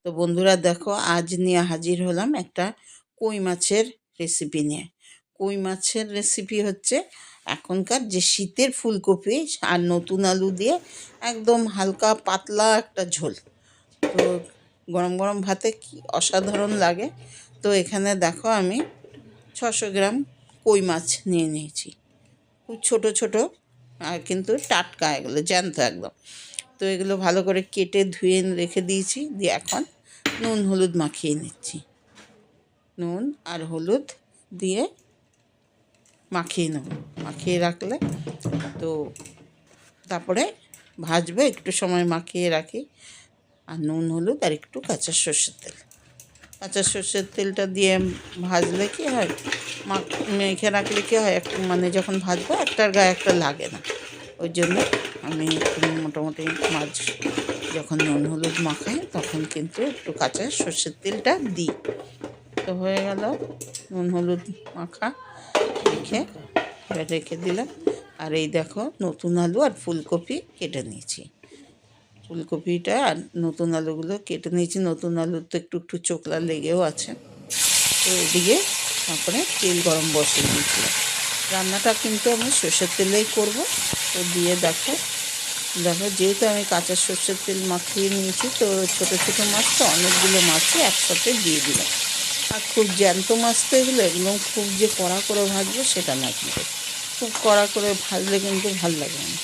তো বন্ধুরা দেখো, আজ নিয়ে হাজির হলাম একটা কই মাছের রেসিপি নিয়ে। কই মাছের রেসিপি হচ্ছে এখনকার যে শীতের ফুলকপি আর নতুন আলু দিয়ে একদম হালকা পাতলা একটা ঝোল। তো গরম গরম ভাতে কি অসাধারণ লাগে। তো এখানে দেখো আমি 600 গ্রাম কই মাছ নিয়ে নিয়েছি, খুব ছোট ছোট, আর কিন্তু টাটকা, এগুলো জ্যান্ত একদম। তো এগুলো ভালো করে কেটে ধুয়ে রেখে দিয়েছি, দিয়ে এখন নুন হলুদ মাখিয়ে নিচ্ছি। নুন আর হলুদ দিয়ে মাখিয়ে নেব, মাখিয়ে রাখলে তো তারপরে ভাজবো। একটু সময় মাখিয়ে রাখি, আর নুন হলুদ আর একটু কাঁচা সর্ষের তেল, কাঁচা সর্ষের তেলটা দিয়ে ভাজলে কি হয়, মেখে রাখলে কি হয়, একটু মানে যখন ভাজবো একটার গায়ে একটা লাগে না। ওই জন্য আমি মোটামুটি মাছ যখন নুন হলুদ মাখাই তখন কিন্তু একটু কাঁচা সর্ষের তেলটা দিই। তো হয়ে গেল নুন হলুদ মাখা, রেখে এবার রেখে দিলাম। আর এই দেখো নতুন আলু আর ফুলকপি কেটে নিয়েছি। ফুলকপিটা আর নতুন আলুগুলো কেটে নিয়েছি। নতুন আলুর তো একটু একটু চোকলা লেগেও আছে। তো এদিকে তারপরে তেল গরম বসিয়ে দিয়েছিলাম। রান্নাটা কিন্তু আমি সর্ষের তেলেই করব। তো দিয়ে দেখো দেখো যেহেতু আমি কাঁচা সর্ষের তেল মাখিয়ে নিয়েছি, তো ছোটো ছোটো মাছ তো অনেকগুলো মাছই একসাথে দিয়ে দিলাম। আর খুব জ্যান্ত মাছ তো এগুলো, একদম খুব যে কড়া করে ভাজবো সেটা না, কিন্তু খুব কড়া করে ভাজলে কিন্তু ভাল লাগে না।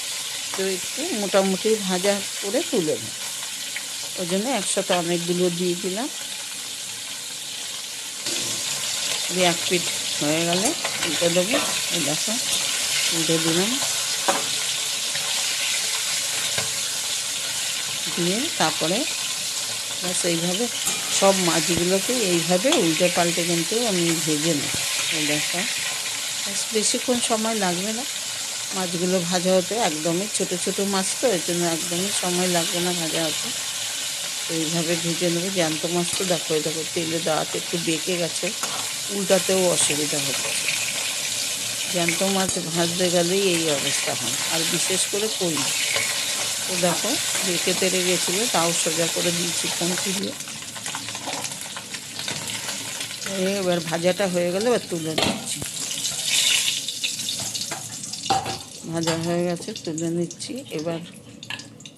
তো একটু মোটামুটি ভাজা করে তুলে নেব, ওই জন্য একসাথে অনেকগুলো দিয়ে দিলাম। দিয়ে এক পিঠ হয়ে গেলে উল্টে দেবো। এই দেখো উল্টে দিলাম, দিয়ে তারপরে ব্যাস এইভাবে সব মাছগুলোকে এইভাবে উল্টে পাল্টে কিন্তু আমি ভেজে নেব। এই দেখো বেশিক্ষণ সময় লাগবে না মাছগুলো ভাজা হতে, একদমই ছোট ছোট মাছ তো এর জন্য একদমই সময় লাগবে না ভাজা হতে। তো এইভাবে ভেজে নেবো। জ্যান্ত মাছ তো দেখো, দেখো তেলে দেওয়াতে একটু বেঁকে গেছে, উল্টাতেও অসুবিধা হচ্ছে। জ্যান্ত মাছ ভাজতে গেলেই এই অবস্থা হয়, আর বিশেষ করে কই মাছ। তো দেখো বেঁকে তেড়ে গেছিলো, তাও সোজা করে দিয়েছি খুন্তি দিয়ে। এবার ভাজাটা হয়ে গেলে এবার তুলে নিচ্ছি। ভাজা হয়ে গেছে, তুলে নিচ্ছি। এবার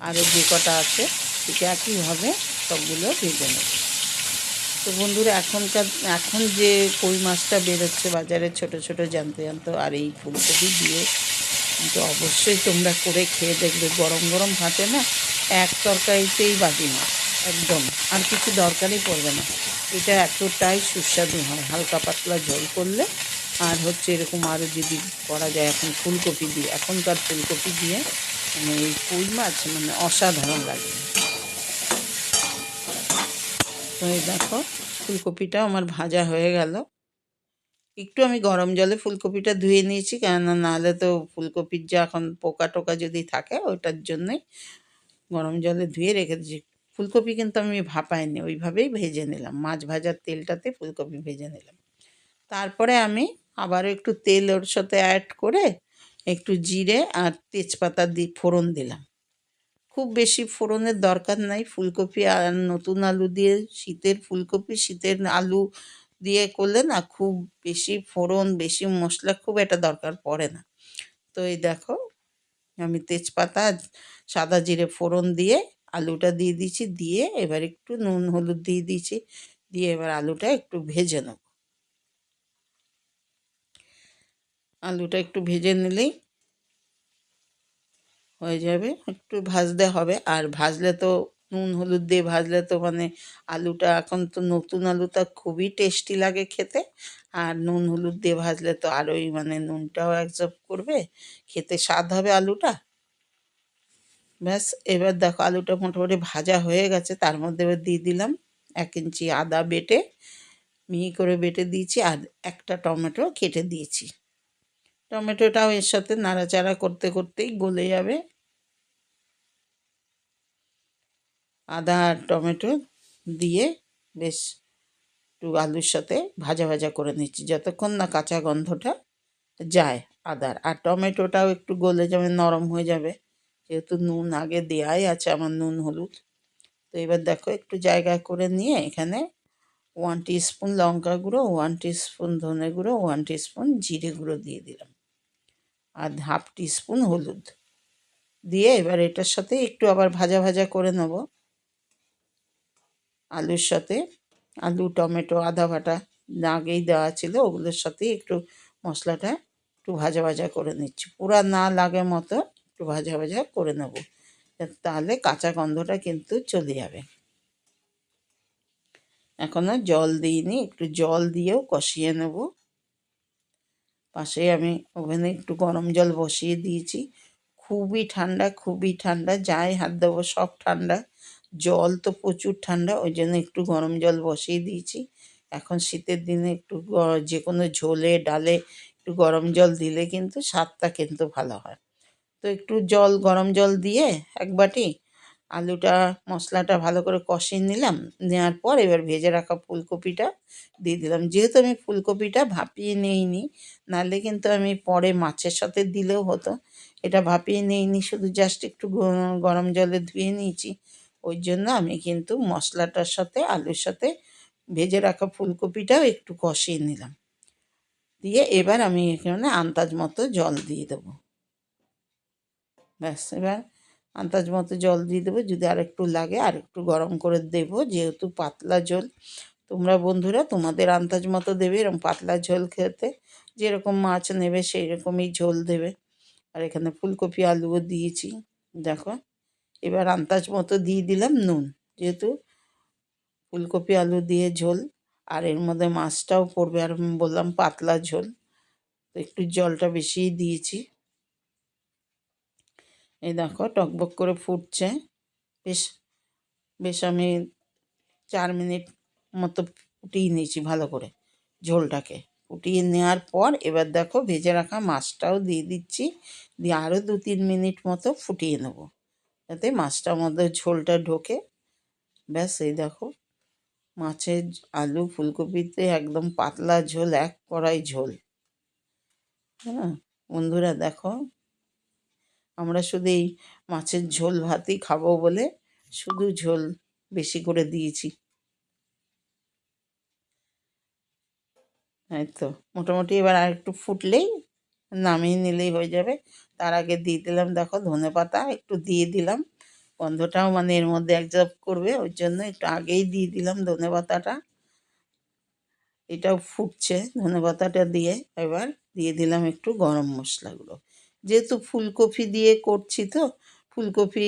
আরও যে কটা আছে ঠিক একইভাবে সবগুলো ভেজে নেব। তো বন্ধুরা এখন যে কই মাছটা বেরোচ্ছে বাজারে ছোট ছোট জ্যান্ত জ্যান্ত, আর এই ফুলকপি দিয়ে কিন্তু অবশ্যই তোমরা করে খেয়ে দেখবে। গরম গরম ভাতে না এক তরকারিতেই বাটি মাছ, একদম আর কিছু দরকারই পড়বে না। এটা এতটাই সুস্বাদু হয় হালকা পাতলা ঝোল করলে। আর হচ্ছে এরকম আরও যদি করা যায় এখন ফুলকপি দিয়ে, এখনকার ফুলকপি দিয়ে মানে এই কই মাছ মানে অসাধারণ লাগে। তো এই দেখো ফুলকপিটা আমার ভাজা হয়ে গেল। একটু আমি গরম জলে ফুলকপিটা ধুয়ে নিয়েছি, কেননা নাহলে তো ফুলকপির যে এখন পোকা টোকা যদি থাকে ওটার জন্যই গরম জলে ধুয়ে রেখে দিয়েছি। ফুলকপি কিন্তু আমি ভাপাইনি, ওইভাবেই ভেজে নিলাম, মাছ ভাজার তেলটাতে ফুলকপি ভেজে নিলাম। তারপরে আমি আবারও একটু তেল ওর সাথে অ্যাড করে একটু জিরে আর তেজপাতা দিয়ে ফোড়ন দিলাম। খুব বেশি ফোড়নের দরকার নাই, ফুলকপি আর নতুন আলু দিয়ে, শীতের ফুলকপি শীতের আলু দিয়ে করলে না খুব বেশি ফোড়ন বেশি মশলা খুব একটা দরকার পড়ে না। তো এই দেখো আমি তেজপাতা সাদা জিরে ফোড়ন দিয়ে আলুটা দিয়ে দিয়েছি, দিয়ে এবার একটু নুন হলুদ দিয়ে দিয়েছি, দিয়ে এবার আলুটা একটু ভেজে নেব। আলুটা একটু ভেজে নিলেই হয়ে যাবে, একটু ভাজতে হবে। আর ভাজলে তো নুন হলুদ দিয়ে ভাজলে তো মানে আলুটা, এখন তো নতুন আলুটা খুবই টেস্টি লাগে খেতে। আর নুন হলুদ দিয়ে ভাজলে তো আরোই মানে নুনটাও অ্যাবজর্ব করবে, খেতে স্বাদ হবে আলুটা। ব্যাস এবার দেখো আলুটা মোটামুটি ভাজা হয়ে গেছে, তার মধ্যে এবার দিয়ে দিলাম 1 ইঞ্চি আদা বেটে, মিহি করে বেটে দিয়েছি, আর একটা টমেটো কেটে দিয়েছি। টমেটোটাও এর সাথে নাড়াচাড়া করতে করতেই গলে যাবে। আদা আর টমেটো দিয়ে বেশ একটু আলুর সাথে ভাজা ভাজা করে নিচ্ছি, যতক্ষণ না কাঁচা গন্ধটা যায় আদার। আর টমেটোটাও একটু গলে যাবে, নরম হয়ে যাবে, যেহেতু নুন আগে দেওয়াই আছে আমার, নুন হলুদ। তো এবার দেখো একটু জায়গা করে নিয়ে এখানে 1 টিস্পুন লঙ্কা গুঁড়ো, 1 টিস্পুন ধনে গুঁড়ো, 1 টিস্পুন জিরে গুঁড়ো দিয়ে দিলাম, আর হাফ টিস্পুন হলুদ দিয়ে এবার এটার সাথে একটু আবার ভাজা ভাজা করে নেব। আলুর সাথে আলু, টমেটো, আদা বাটা আগেই দেওয়া ছিল, ওগুলোর সাথে একটু মশলাটা একটু ভাজা ভাজা করে নিচ্ছি, পুরা না লাগে মতো একটু ভাজা ভাজা করে নেব, তাহলে কাঁচা গন্ধটা কিন্তু চলে যাবে। এখনও জল দিইনি, একটু জল দিয়েও কষিয়ে নেব। পাশে আমি ওভেনে একটু গরম জল বসিয়ে দিয়েছি, খুবই ঠান্ডা, খুবই ঠান্ডা, যাই হাত দেবো সব ঠান্ডা, জল তো প্রচুর ঠান্ডা, ওই জন্য একটু গরম জল বসিয়ে দিয়েছি। এখন শীতের দিনে একটু যে কোনো ঝোলে ডালে একটু গরম জল দিলে কিন্তু স্বাদটা কিন্তু ভালো হয়। তো একটু গরম জল দিয়ে এক বাটি আলুটা, মশলাটা ভালো করে কষিয়ে নিলাম, নেওয়ার পর এবার ভেজে রাখা ফুলকপিটা দিয়ে দিলাম। যেহেতু আমি ফুলকপিটা ভাপিয়ে নিইনি, নাহলে কিন্তু আমি পরে মাছের সাথে দিলেও হতো, এটা ভাপিয়ে নিইনি, শুধু জাস্ট একটু গরম জলে ধুয়ে নিয়েছি, ওই জন্য আমি কিন্তু মশলাটার সাথে আলুর সাথে ভেজে রাখা ফুলকপিটাও একটু কষিয়ে নিলাম, দিয়ে এবার আমি এখানে আন্দাজ মতো জল দিয়ে দেবো। ব্যাস, এবার আন্দাজ মতো জল দিয়ে দেবো, যদি আর একটু লাগে আর একটু গরম করে দেবো, যেহেতু পাতলা ঝোল। তোমরা বন্ধুরা তোমাদের আন্দাজ মতো দেবে, এরকম পাতলা ঝোল খেতে যেরকম মাছ নেবে সেই রকমই ঝোল দেবে। আর এখানে ফুলকপি আলুও দিয়েছি, দেখো এবার আন্দাজ মতো দিয়ে দিলাম নুন, যেহেতু ফুলকপি আলু দিয়ে ঝোল, আর এর মধ্যে মাছটাও পড়বে, আর বললাম পাতলা ঝোল, তো একটু জলটা বেশিই দিয়েছি। এই দেখো টকবক করে ফুটছে, বেশ বেশ আমি 4 মিনিট মতো ফুটিয়ে নিয়েছি ভালো করে ঝোলটাকে। ফুটিয়ে নেওয়ার পর এবার দেখো ভেজে রাখা মাছটাও দিয়ে দিচ্ছি, দিয়ে আরও 2-3 মিনিট মতো ফুটিয়ে নেব, যাতে মাছটার মধ্যে ঝোলটা ঢোকে। ব্যাস, এই দেখো মাছের আলু ফুলকপিতে একদম পাতলা ঝোল, এক কড়াই ঝোল। হ্যাঁ বন্ধুরা, দেখো আমরা শুধু এই মাছের ঝোল ভাতই খাবো বলে শুধু ঝোল বেশি করে দিয়েছি। এই তো মোটামুটি এবার আর একটু ফুটলেই নামিয়ে নিলেই হয়ে যাবে। তার আগে দিয়ে দিলাম দেখো ধনেপাতা একটু দিয়ে দিলাম, গন্ধটাও মানে এর মধ্যে অ্যাবজর্ব করবে, ওই জন্য একটু আগেই দিয়ে দিলাম ধনেপাতাটা। এটাও ফুটছে ধনেপাতাটা দিয়ে, এবার দিয়ে দিলাম একটু গরম মশলাগুলো, যেহেতু ফুলকপি দিয়ে করছি, তো ফুলকপি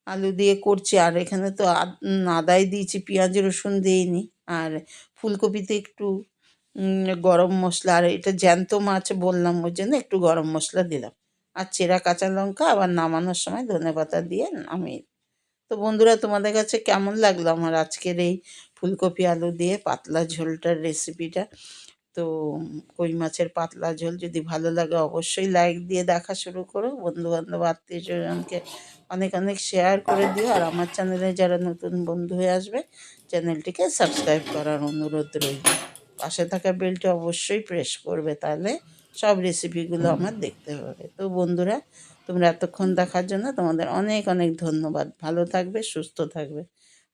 আলু দিয়ে করছি, আর এখানে তো আদাই দিয়েছি, পেঁয়াজ রসুন দিইনি, আর ফুলকপিতে একটু গরম মশলা, আর এটা জ্যান্ত মাছ বললাম ওই জন্য একটু গরম মশলা দিলাম, আর চেরা কাঁচা লঙ্কা, আবার নামানোর সময় ধনেপাতা দিয়ে নামিয়ে। তো বন্ধুরা, তোমাদের কাছে কেমন লাগলো আমার আজকের এই ফুলকপি আলু দিয়ে পাতলা ঝোলটার রেসিপিটা? তো কই মাছের পাতলা ঝোল যদি ভালো লাগে অবশ্যই লাইক দিয়ে দেখা শুরু করো, বন্ধুবান্ধব আত্মীয় স্বজনকে অনেক অনেক শেয়ার করে দিও, আর আমার চ্যানেলে যারা নতুন বন্ধু হয়ে আসবে চ্যানেলটিকে সাবস্ক্রাইব করার অনুরোধ রইল। পাশে থাকা বেলটি অবশ্যই প্রেস করবে, তাহলে সব রেসিপিগুলো আমার দেখতে হবে। তো বন্ধুরা, তোমরা এতক্ষণ দেখার জন্য তোমাদের অনেক অনেক ধন্যবাদ। ভালো থাকবে, সুস্থ থাকবে।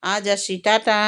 আজ আসি, টাটা।